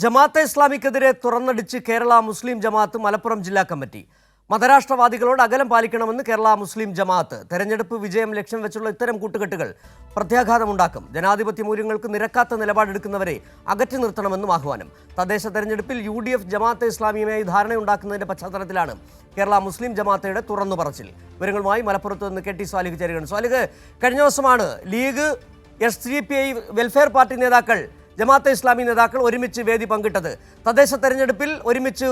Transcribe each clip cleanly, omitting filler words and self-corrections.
ജമാഅത്തെ ഇസ്ലാമിക്കെതിരെ തുറന്നടിച്ച് കേരള മുസ്ലിം ജമാഅത്ത് മലപ്പുറം ജില്ലാ കമ്മിറ്റി. മതരാഷ്ട്രവാദികളോട് അകലം പാലിക്കണമെന്ന് കേരള മുസ്ലിം ജമാഅത്ത്. തെരഞ്ഞെടുപ്പ് വിജയം ലക്ഷ്യം വെച്ചുള്ള ഇത്തരം കൂട്ടുകെട്ടുകൾ പ്രത്യാഘാതമുണ്ടാക്കും. ജനാധിപത്യ മൂല്യങ്ങൾക്ക് നിരക്കാത്ത നിലപാടെടുക്കുന്നവരെ അകറ്റി നിർത്തണമെന്നും ആഹ്വാനം. തദ്ദേശ തെരഞ്ഞെടുപ്പിൽ UDF ജമാഅത്തെ ഇസ്ലാമിയുമായി ധാരണയുണ്ടാക്കുന്നതിന്റെ പശ്ചാത്തലത്തിലാണ് കേരള മുസ്ലിം ജമാഅത്തയുടെ തുറന്നു പറച്ചിൽ. വിവരങ്ങളുമായി മലപ്പുറത്ത് നിന്ന് KT സ്വാലിഹ് ചേരുകയാണ്. സ്വാലിഹ്, കഴിഞ്ഞ ദിവസമാണ് ലീഗ്, SDPI, വെൽഫെയർ പാർട്ടി നേതാക്കൾ, ജമാഅത്തെ ഇസ്ലാമി നേതാക്കൾ ഒരുമിച്ച് വേദി പങ്കിട്ടത്. തദ്ദേശ തെരഞ്ഞെടുപ്പിൽ ഒരുമിച്ച്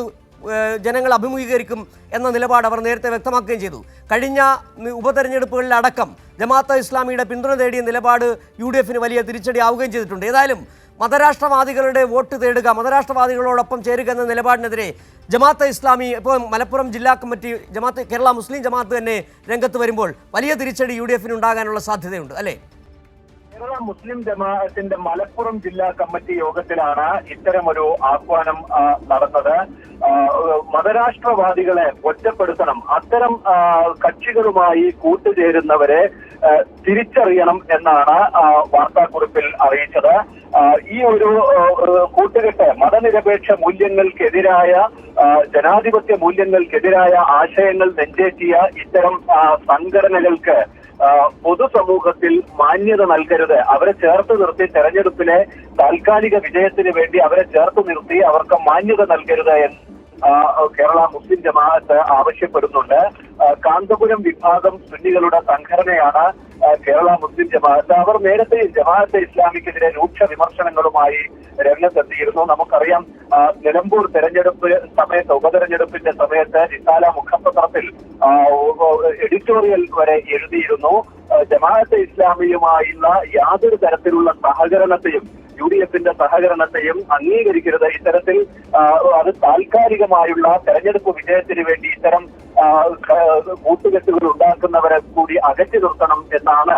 ജനങ്ങൾ അഭിമുഖീകരിക്കും എന്ന നിലപാട് അവർ നേരത്തെ വ്യക്തമാക്കുകയും ചെയ്തു. കഴിഞ്ഞ ഉപതെരഞ്ഞെടുപ്പുകളിലടക്കം ജമാഅത്തെ ഇസ്ലാമിയുടെ പിന്തുണ തേടിയ നിലപാട് UDFന് വലിയ തിരിച്ചടിയാവുകയും ചെയ്തിട്ടുണ്ട്. ഏതായാലും മതരാഷ്ട്രവാദികളുടെ വോട്ട് തേടുക, മതരാഷ്ട്രവാദികളോടൊപ്പം ചേരുക എന്ന നിലപാടിനെതിരെ ജമാഅത്തെ ഇസ്ലാമി ഇപ്പോൾ മലപ്പുറം ജില്ലാ കമ്മിറ്റി, കേരള മുസ്ലിം ജമാഅത്ത് തന്നെ രംഗത്ത് വരുമ്പോൾ വലിയ തിരിച്ചടി UDFന് ഉണ്ടാകാനുള്ള സാധ്യതയുണ്ട് അല്ലേ? കേരള മുസ്ലിം ജമാഅത്തിന്റെ മലപ്പുറം ജില്ലാ കമ്മിറ്റി യോഗത്തിലാണ് ഇത്തരമൊരു ആഹ്വാനം നടന്നത്. മതരാഷ്ട്രവാദികളെ ഒറ്റപ്പെടുത്തണം, അത്തരം കക്ഷികളുമായി കൂട്ടുചേരുന്നവരെ തിരിച്ചറിയണം എന്നാണ് വാർത്താക്കുറിപ്പിൽ അറിയിച്ചത്. ഈ ഒരു കൂട്ടുകെട്ട് മതനിരപേക്ഷ മൂല്യങ്ങൾക്കെതിരായ, ജനാധിപത്യ മൂല്യങ്ങൾക്കെതിരായ ആശയങ്ങൾ നെഞ്ചേറ്റിയ ഇത്തരം സംഘടനകൾക്ക് പൊതുസമൂഹത്തിൽ മാന്യത നൽകരുത്, അവരെ ചേർത്ത് നിർത്തി തെരഞ്ഞെടുപ്പിലെ താൽക്കാലിക വിജയത്തിന് വേണ്ടി അവരെ ചേർത്ത് നിർത്തി അവർക്ക് മാന്യത നൽകരുത് എന്ന് കേരള മുസ്ലിം ജമാഅത്ത് ആവശ്യപ്പെടുന്നുണ്ട്. കാന്തപുരം വിഭാഗം സുന്നികളുടെ സംഘടനയാണ് കേരള മുസ്ലിം ജമാഅത്ത്. അവർ നേരത്തെ ജമാഅത്തെ ഇസ്ലാമിക്കെതിരെ രൂക്ഷ വിമർശനങ്ങളുമായി രംഗത്തെത്തിയിരുന്നു. നമുക്കറിയാം, നിലമ്പൂർ തെരഞ്ഞെടുപ്പ് സമയത്ത്, ഉപതെരഞ്ഞെടുപ്പിന്റെ സമയത്ത് റിസാല മുഖപത്രത്തിൽ എഡിറ്റോറിയൽ വരെ എഴുതിയിരുന്നു, ജമാഅത്തെ ഇസ്ലാമിയുമായുള്ള യാതൊരു തരത്തിലുള്ള സഹകരണത്തെയും UDFന്റെ സഹകരണത്തെയും അംഗീകരിക്കരുത്. ഇത്തരത്തിൽ അത് താൽക്കാലികമായുള്ള തെരഞ്ഞെടുപ്പ് വിജയത്തിന് വേണ്ടി ഇത്തരം കൂട്ടുകെട്ടുകൾ ഉണ്ടാക്കുന്നവരെ കൂടി അകറ്റി നിർത്തണം എന്നാണ്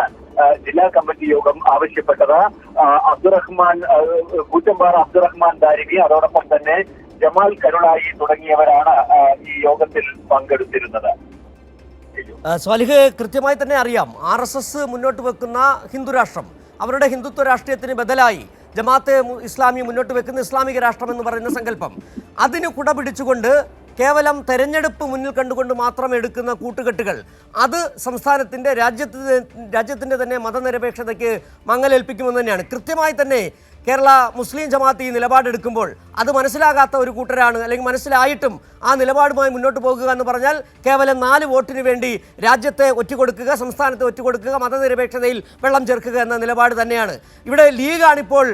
ജില്ലാ കമ്മിറ്റി യോഗം ആവശ്യപ്പെട്ടത്. കൂറ്റമ്പാറ അബ്ദുറഹ്മാൻ ദാരിമി, അതോടൊപ്പം തന്നെ ജമാൽ കരുളായി തുടങ്ങിയവരാണ് ഈ യോഗത്തിൽ പങ്കെടുത്തിരുന്നത്. സ്വാലിഹ്, കൃത്യമായി തന്നെ അറിയാം, RSS മുന്നോട്ട് വെക്കുന്ന ഹിന്ദുരാഷ്ട്രം, അവരുടെ ഹിന്ദുത്വ രാഷ്ട്രീയത്തിന് ബദലായി ജമാഅത്തെ ഇസ്ലാമി മുന്നോട്ട് വെക്കുന്ന ഇസ്ലാമിക രാഷ്ട്രം എന്ന് പറയുന്ന സങ്കല്പം, അതിന് കുട പിടിച്ചുകൊണ്ട് കേവലം തെരഞ്ഞെടുപ്പ് മുന്നിൽ കണ്ടുകൊണ്ട് മാത്രം എടുക്കുന്ന കൂട്ടുകെട്ടുകൾ, അത് സംസ്ഥാനത്തിൻ്റെ രാജ്യത്തിൻ്റെ തന്നെ മതനിരപേക്ഷതയ്ക്ക് മങ്ങലേൽപ്പിക്കുമെന്ന് തന്നെയാണ്. കൃത്യമായി തന്നെ കേരള മുസ്ലിം ജമാഅത്ത് ഈ നിലപാടെടുക്കുമ്പോൾ അത് മനസ്സിലാകാത്ത ഒരു കൂട്ടരാണ്, അല്ലെങ്കിൽ മനസ്സിലായിട്ടും ആ നിലപാടുമായി മുന്നോട്ട് പോകുക എന്ന് പറഞ്ഞാൽ കേവലം 4 വോട്ടിന് വേണ്ടി രാജ്യത്തെ ഒറ്റുകൊടുക്കുക, സംസ്ഥാനത്തെ ഒറ്റുകൊടുക്കുക, മതനിരപേക്ഷതയിൽ വെള്ളം ചേർക്കുക എന്ന നിലപാട് തന്നെയാണ്. ഇവിടെ ലീഗാണിപ്പോൾ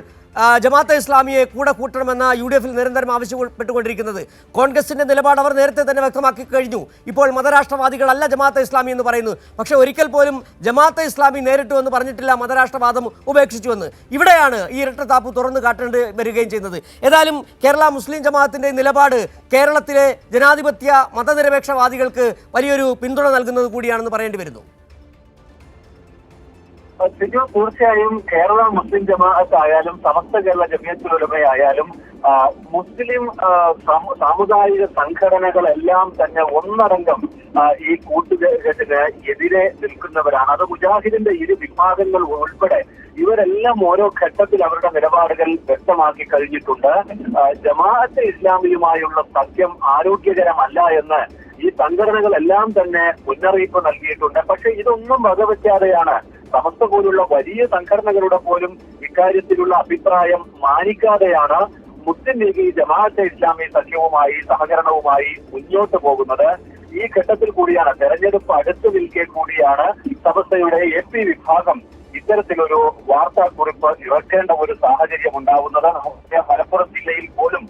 ജമാഅത്തെ ഇസ്ലാമിയെ കൂടെ കൂട്ടണമെന്ന UDFൽ നിരന്തരം ആവശ്യപ്പെട്ടുകൊണ്ടിരിക്കുന്നത്. കോൺഗ്രസിന്റെ നിലപാട് അവർ നേരത്തെ തന്നെ വ്യക്തമാക്കി കഴിഞ്ഞു. ഇപ്പോൾ മതരാഷ്ട്രവാദികളല്ല ജമാഅത്തെ ഇസ്ലാമി എന്ന് പറയുന്നു. പക്ഷേ ഒരിക്കൽ പോലും ജമാഅത്തെ ഇസ്ലാമി നേരിട്ടു എന്ന് പറഞ്ഞിട്ടില്ല, മതരാഷ്ട്രവാദം ഉപേക്ഷിച്ചുവെന്ന്. ഇവിടെയാണ് ഈ ഇരട്ടത്താപ്പ് തുറന്നു കാട്ടേണ്ടി വരികയും ചെയ്യുന്നത്. ഏതായാലും കേരള മുസ്ലിം ജമാഅത്തിന്റെ നിലപാട് കേരളത്തിലെ ജനാധിപത്യ മതനിരപേക്ഷവാദികൾക്ക് വലിയൊരു പിന്തുണ നൽകുന്നത് കൂടിയാണെന്ന് പറയേണ്ടി വരുന്നു. തീർച്ചയായും കേരള മുസ്ലിം ജമാഅത്ത് ആയാലും സമസ്ത കേരള ജമിയത്തുൽ ഉലമയായാലും മുസ്ലിം സാമുദായിക സംഘടനകളെല്ലാം തന്നെ ഒന്നടങ്കം ഈ കൂട്ടുകെട്ടിന് എതിരെ നിൽക്കുന്നവരാണ്. അത് മുജാഹിദിന്റെ ഇരു വിഭാഗങ്ങൾ ഉൾപ്പെടെ ഇവരെല്ലാം ഓരോ ഘട്ടത്തിൽ അവരുടെ നിലപാടുകൾ വ്യക്തമാക്കി കഴിഞ്ഞിട്ടുണ്ട്. ജമാഅത്തെ ഇസ്ലാമിയുമായുള്ള സഖ്യം ആരോഗ്യകരമല്ല എന്ന് ഈ സംഘടനകളെല്ലാം തന്നെ മുന്നറിയിപ്പ് നൽകിയിട്ടുണ്ട്. പക്ഷെ ഇതൊന്നും വകവെക്കാതെയാണ് സമസ്ത പോലുള്ള വലിയ സംഘടനകളുടെ പോലും ഇക്കാര്യത്തിലുള്ള അഭിപ്രായം മാനിക്കാതെയാണ് മുസ്ലിം ലീഗ് ജമാഅത്തെ ഇസ്ലാമി സഖ്യവുമായി, സഹകരണവുമായി മുന്നോട്ട് പോകുന്നത്. ഈ ഘട്ടത്തിൽ കൂടിയാണ്, തെരഞ്ഞെടുപ്പ് അടുത്തു നിൽക്കെ കൂടിയാണ് സമസ്തയുടെ AP വിഭാഗം ഇത്തരത്തിലൊരു വാർത്താക്കുറിപ്പ് ഇറക്കേണ്ട ഒരു സാഹചര്യം ഉണ്ടാവുന്നത്. നമുക്ക് മലപ്പുറം ജില്ലയിൽ പോലും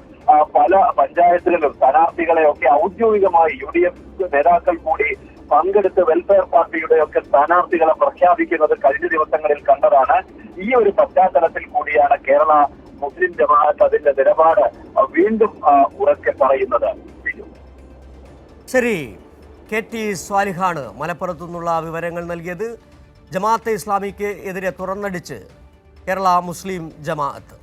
പല പഞ്ചായത്തുകളിലും സ്ഥാനാർത്ഥികളെയൊക്കെ ഔദ്യോഗികമായി UDF നേതാക്കൾ കൂടി പങ്കെടുത്ത് വെൽഫെയർ പാർട്ടിയുടെയൊക്കെ സ്ഥാനാർത്ഥികളെ പ്രഖ്യാപിക്കുന്നത് കഴിഞ്ഞ ദിവസങ്ങളിൽ കണ്ടതാണ്. ഈ ഒരു പശ്ചാത്തലത്തിൽ കൂടിയാണ് കേരള മുസ്ലിം ജമാഅത്ത് അതിന്റെ നിലപാട് വീണ്ടും ഉറക്കെ പറയുന്നത്. ശരി, KT സ്വാലിഹാണ് മലപ്പുറത്തു നിന്നുള്ള വിവരങ്ങൾ നൽകിയത്. ജമാഅത്തെ ഇസ്ലാമിക്ക് എതിരെ തുറന്നടിച്ച് കേരള മുസ്ലിം ജമാഅത്ത്.